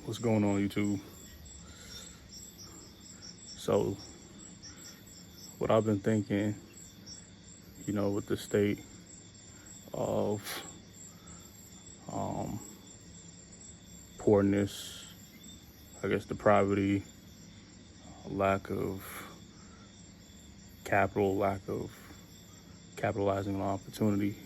What's going on, YouTube? So, what I've been thinking, with the state of poorness, I guess depravity, lack of capital, lack of capitalizing on opportunity,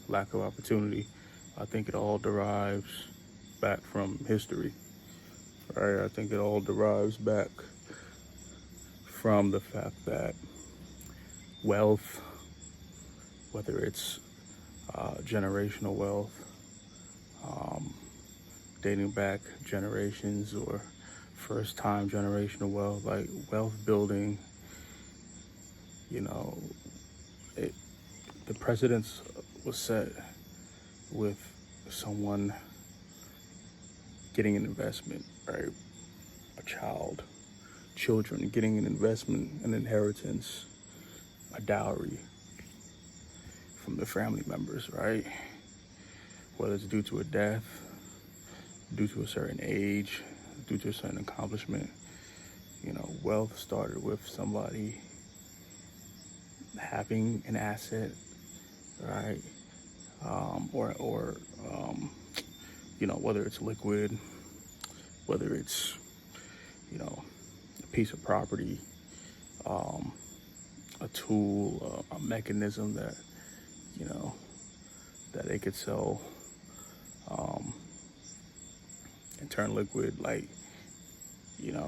lack of opportunity, I think it all derives back from history, right? I think it all derives back from the fact that wealth, whether it's generational wealth, dating back generations, or first time generational wealth, like wealth building, the precedence was set with someone getting an investment, right? Children getting an investment, an inheritance, a dowry from the family members, right? Whether it's due to a death, due to a certain age, due to a certain accomplishment. Wealth started with somebody having an asset, right? Whether it's liquid, whether it's, a piece of property, a tool, a mechanism that, that they could sell and turn liquid, like,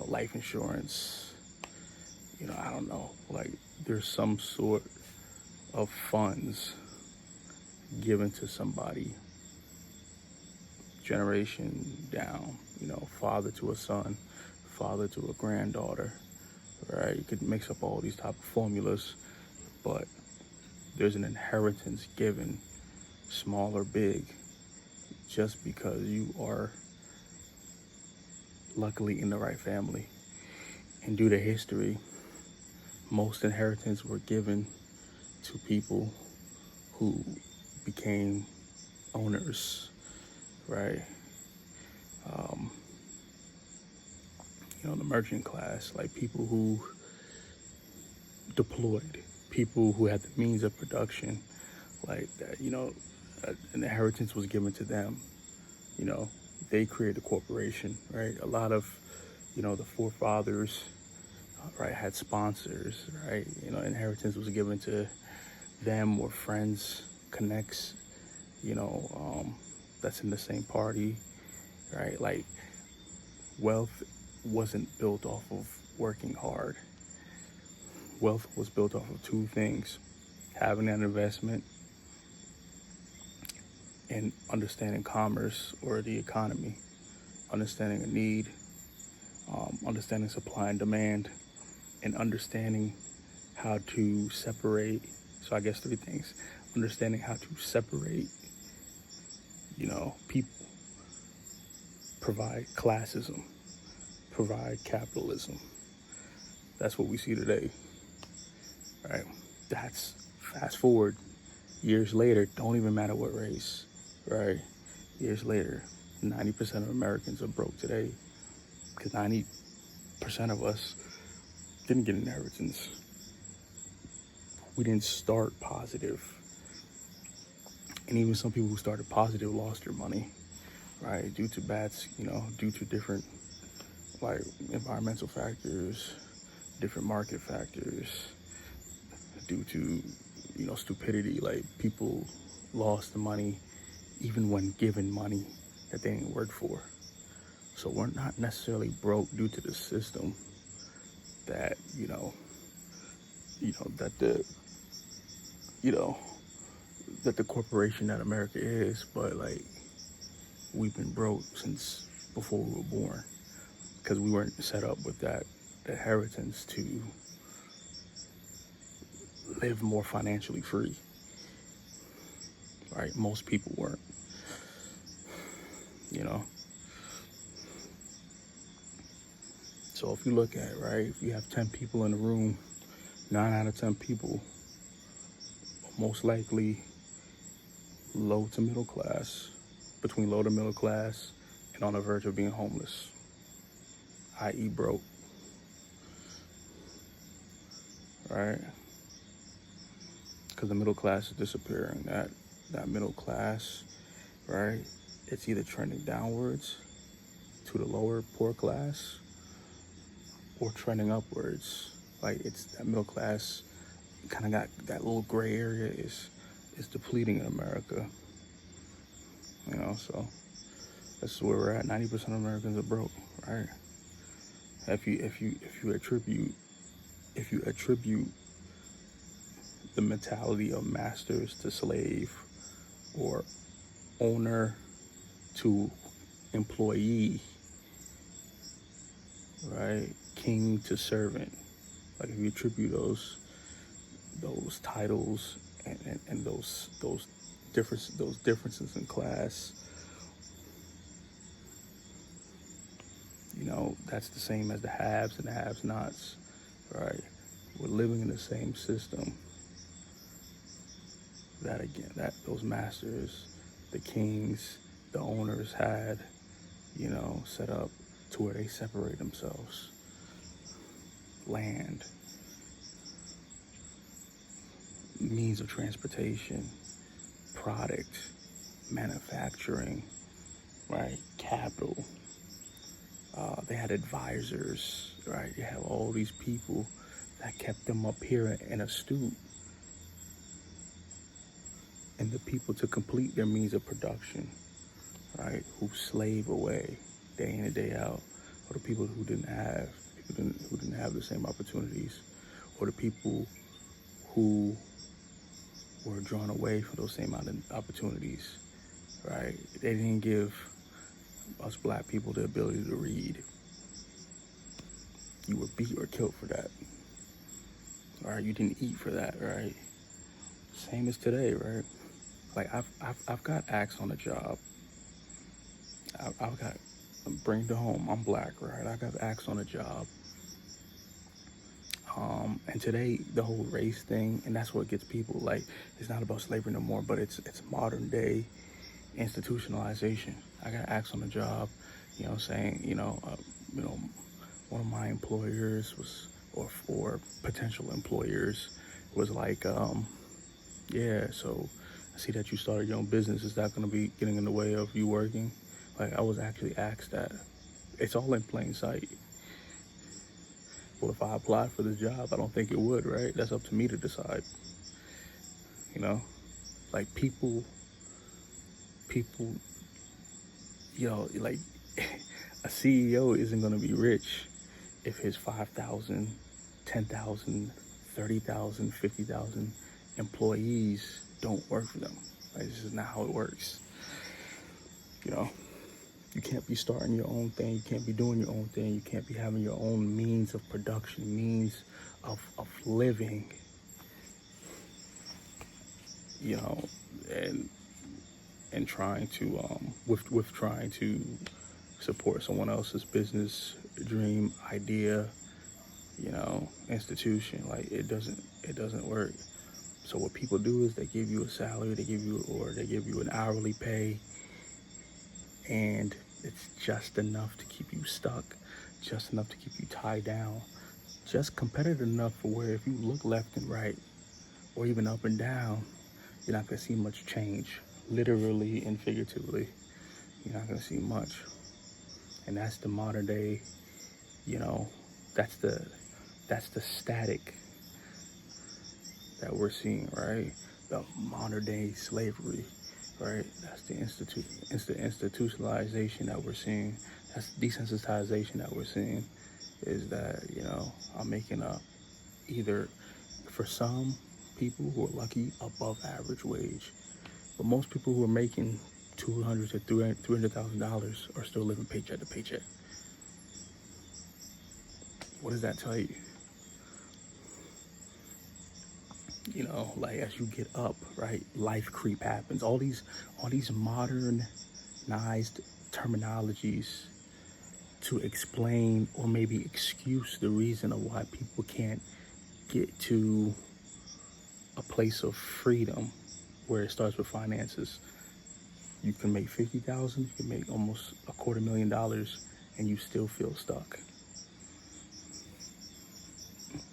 life insurance, I don't know, like there's some sort of funds given to somebody, generation down, father to a son, father to a granddaughter, right? You could mix up all these type of formulas, but there's an inheritance given, small or big, just because you are luckily in the right family. And due to history, most inheritance were given to people who became owners, right? The merchant class, like people who deployed, people who had the means of production, like that, an inheritance was given to them. They created a corporation, right? A lot of, the forefathers, right, had sponsors, right? Inheritance was given to them or friends, connects, that's in the same party, right? Like wealth wasn't built off of working hard. Wealth was built off of two things: having an investment and understanding commerce or the economy, understanding a need, understanding supply and demand, and understanding how to separate. So I guess three things: understanding how to separate, people, provide classism, provide capitalism. That's what we see today, right? That's fast forward years later, don't even matter what race, right? Years later, 90% of Americans are broke today because 90% of us didn't get an inheritance. We didn't start positive. And even some people who started positive lost their money, right? Due to due to different like environmental factors, different market factors, due to, stupidity. Like people lost the money even when given money that they didn't work for. So we're not necessarily broke due to the system that, that the corporation that America is, but like we've been broke since before we were born because we weren't set up with that inheritance to live more financially free, right? Most people weren't, So if you look at it, right, if you have 10 people in the room, 9 out of 10 people most likely low to middle class, between low to middle class, and on the verge of being homeless. i.e. broke, right? Because the middle class is disappearing. That middle class, right? It's either trending downwards to the lower poor class or trending upwards. Like, it's that middle class kind of got that little gray area is depleting in America. You know, so that's where we're at. 90% of Americans are broke, right? If you attribute the mentality of masters to slave, or owner to employee, right? King to servant. Like, if you attribute those titles and those differences in class, you know, that's the same as the haves and the have-nots, right? We're living in the same system that those masters, the kings, the owners had, you know, set up to where they separate themselves. Land, means of transportation, product, manufacturing, right? Capital. They had advisors, right? You have all these people that kept them up here and astute. And the people to complete their means of production, right? Who slave away day in and day out, or the people who didn't have the same opportunities, or the people who were drawn away from those same opportunities, right? They didn't give us black people the ability to read. You were beat or killed for that, right? You didn't eat for that, right? Same as today, right? Like, I've got asked on a job. I've got, bring it to home. I'm black, right? I got asked on a job. And today, the whole race thing, and that's what gets people, like, it's not about slavery no more, but it's modern day institutionalization. I got asked on a job, you know, saying, one of my employers was, or potential employers was like, yeah, so I see that you started your own business. Is that going to be getting in the way of you working? Like, I was actually asked that. It's all in plain sight. Well, if I applied for this job, I don't think it would, right? That's up to me to decide. You know, like, people, you know, like, a CEO isn't going to be rich if his 5,000, 10,000, 30,000, 50,000 employees don't work for them. Like, this is not how it works. You know, you can't be starting your own thing. You can't be doing your own thing. You can't be having your own means of production, means of living, you know, and trying to, with trying to support someone else's business, dream, idea, you know, institution. Like, it doesn't work. So what people do is they give you a salary, they give you an hourly pay, and it's just enough to keep you stuck, just enough to keep you tied down, just competitive enough for where if you look left and right, or even up and down, you're not gonna see much change, literally and figuratively. You're not gonna see much. And that's the modern day, you know, that's the static that we're seeing, right? The modern day slavery, right? That's the institutionalization that we're seeing. That's desensitization that we're seeing, is that, you know, I'm making up either, for some people who are lucky, above average wage, but most people who are making $200,000 to $300,000 are still living paycheck to paycheck. What does that tell you? You know, like, as you get up, right, life creep happens. All these modernized terminologies to explain or maybe excuse the reason of why people can't get to a place of freedom where it starts with finances. You can make $50,000, you can make almost $250,000, and you still feel stuck.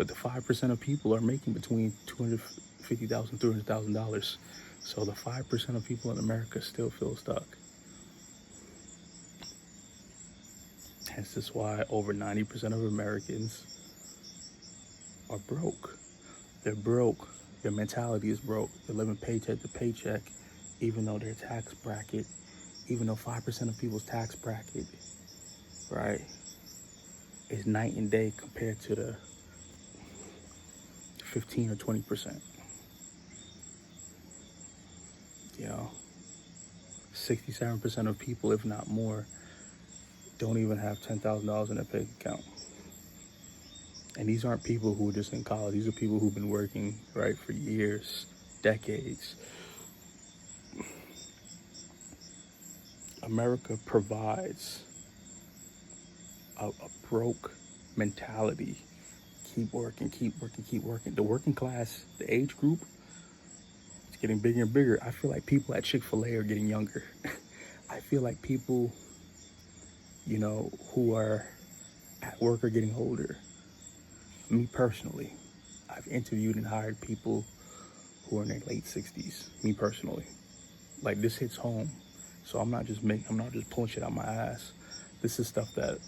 But the 5% of people are making between $250,000, $300,000. So the 5% of people in America still feel stuck. Hence, this is why over 90% of Americans are broke. They're broke. Their mentality is broke. They're living paycheck to paycheck, even though their tax bracket, even though 5% of people's tax bracket, right, is night and day compared to the 15 or 20%. You know, 67% of people, if not more, don't even have $10,000 in their bank account. And these aren't people who are just in college. These are people who've been working, right, for years, decades. America provides a broke mentality. Keep working, keep working, keep working. The working class, the age group, it's getting bigger and bigger. I feel like people at Chick-fil-A are getting younger. I feel like people, you know, who are at work are getting older. Me personally, I've interviewed and hired people who are in their late 60s. Me personally, like, this hits home. So I'm not just pulling shit out my ass. This is stuff that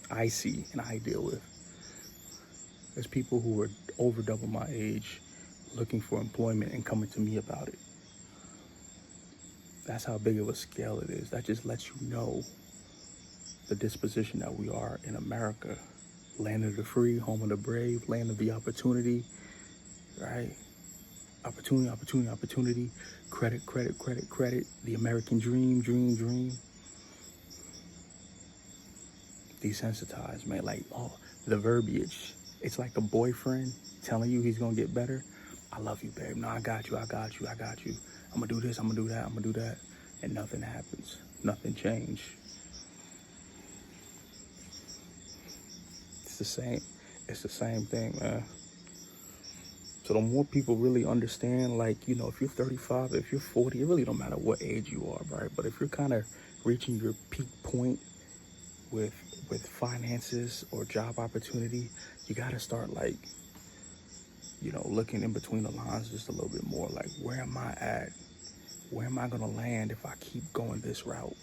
I see and I deal with. There's people who are over double my age looking for employment and coming to me about it. That's how big of a scale it is. That just lets you know the disposition that we are in America. Land of the free, home of the brave, land of the opportunity, right? Opportunity, opportunity, opportunity. Credit, credit, credit, credit. The American dream, dream, dream. Desensitized, man. Like, oh, the verbiage. It's like a boyfriend telling you he's gonna get better. I love you, babe. No, I got you, I got you, I got you. I'm gonna do this, I'm gonna do that, I'm gonna do that. And nothing happens. Nothing changed. It's the same thing, man. So the more people really understand, like, you know, if you're 35, if you're 40, it really don't matter what age you are, right? But if you're kind of reaching your peak point with finances or job opportunity, you got to start, like, you know, looking in between the lines just a little bit more. Like, where am I at? Where am I going to land if I keep going this route?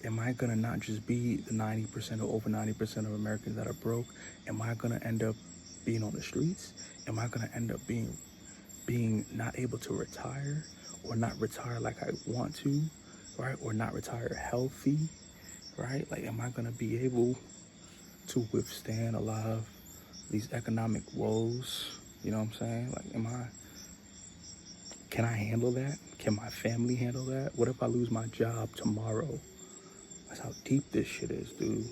Am I going to not just be the 90% or over 90% of Americans that are broke? Am I going to end up being on the streets? Am I going to end up being not able to retire, or not retire like I want to, right? Or not retire healthy, right? Like, am I going to be able to withstand a lot of these economic woes? You know what I'm saying? Like, can I handle that? Can my family handle that? What if I lose my job tomorrow? That's how deep this shit is, dude.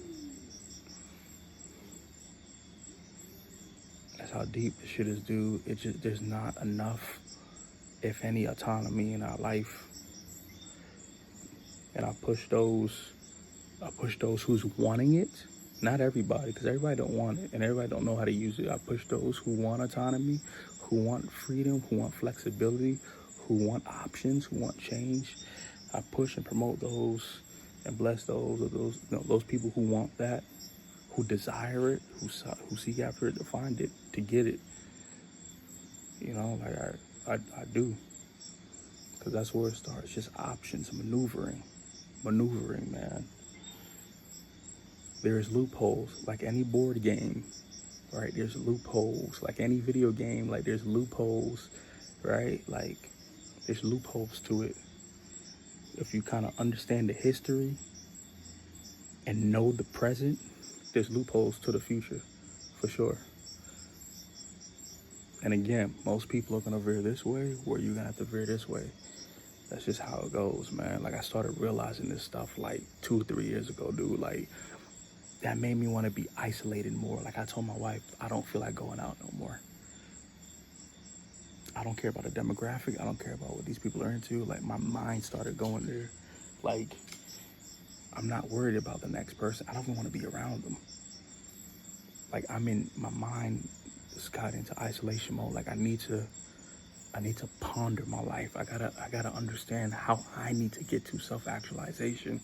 That's how deep this shit is, dude. It's just, there's not enough, if any, autonomy in our life. And I push those who's wanting it. Not everybody, because everybody don't want it and everybody don't know how to use it. I push those who want autonomy, who want freedom, who want flexibility, who want options, who want change. I push and promote those and bless those people who want that, who desire it, who seek after it to find it, to get it. You know, like I do, because that's where it starts. Just options, maneuvering, man. There's loopholes, like any board game, right? There's loopholes, like any video game. Like, there's loopholes, right? Like, there's loopholes to it. If you kind of understand the history and know the present, there's loopholes to the future, for sure. And again, most people are gonna veer this way, or you're gonna have to veer this way. That's just how it goes, man. Like, I started realizing this stuff like 2 or 3 years ago, dude. Like, that made me want to be isolated more. Like, I told my wife, I don't feel like going out no more. I don't care about the demographic. I don't care about what these people are into. Like, my mind started going there. Like, I'm not worried about the next person. I don't even want to be around them. Like, my mind just got into isolation mode. Like, I need to ponder my life. I gotta understand how I need to get to self-actualization.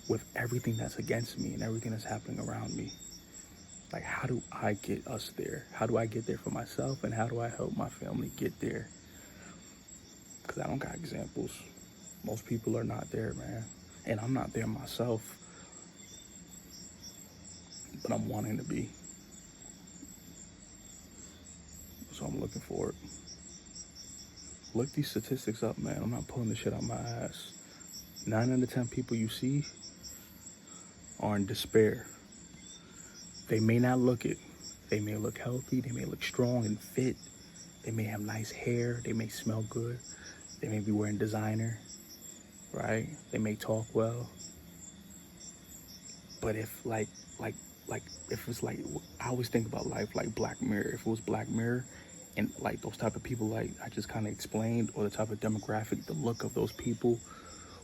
with everything that's against me and everything that's happening around me? Like, how do I get us there? How do I get there for myself, and how do I help my family get there? Because I don't got examples. Most people are not there, man. And I'm not there myself, but I'm wanting to be. So I'm looking for it. Look these statistics up, man. I'm not pulling this shit out my ass. 9 out of 10 people you see are in despair. They may not look it. They may look healthy. They may look strong and fit. They may have nice hair. They may smell good. They may be wearing designer, right? They may talk well. But if if it's like, I always think about life like Black Mirror. If it was Black Mirror, and like those type of people like I just kind of explained, or the type of demographic, the look of those people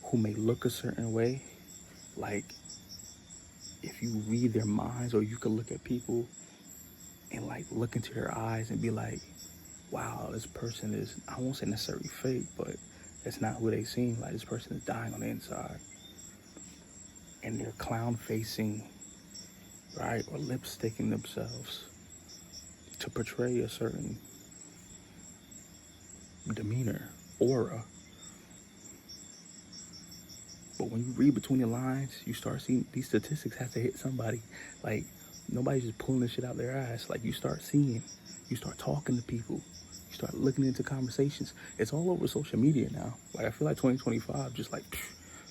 who may look a certain way, like if you read their minds, or you could look at people and like look into their eyes and be like, wow, this person is, I won't say necessarily fake, but it's not who they seem. Like, this person is dying on the inside, and they're clown facing, right, or lipsticking themselves to portray a certain demeanor, aura. But when you read between the lines, you start seeing these statistics have to hit somebody. Like, nobody's just pulling this shit out their ass. Like, you start seeing, you start talking to people, you start looking into conversations. It's all over social media now. Like, I feel like 2025, just like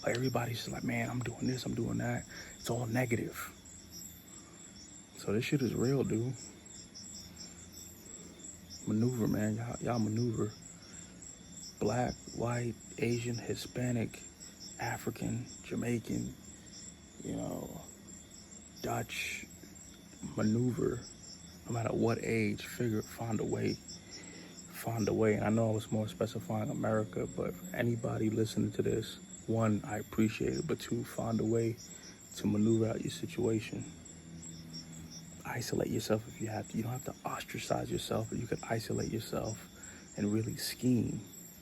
everybody's just like, man, I'm doing this, I'm doing that. It's all negative. So this shit is real, dude. Maneuver, man. Y'all maneuver. Black, white, Asian, Hispanic, African, Jamaican, Dutch, maneuver. No matter what age, find a way. And I know I was more specifying America, but for anybody listening to this, 1, I appreciate it, but 2, find a way to maneuver out your situation. Isolate yourself if you have to. You don't have to ostracize yourself, but you can isolate yourself and really scheme.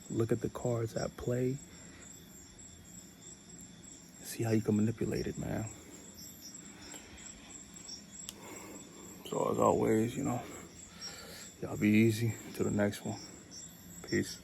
Look at the cards at play. See how you can manipulate it, man. So as always, y'all be easy. Till the next one. Peace.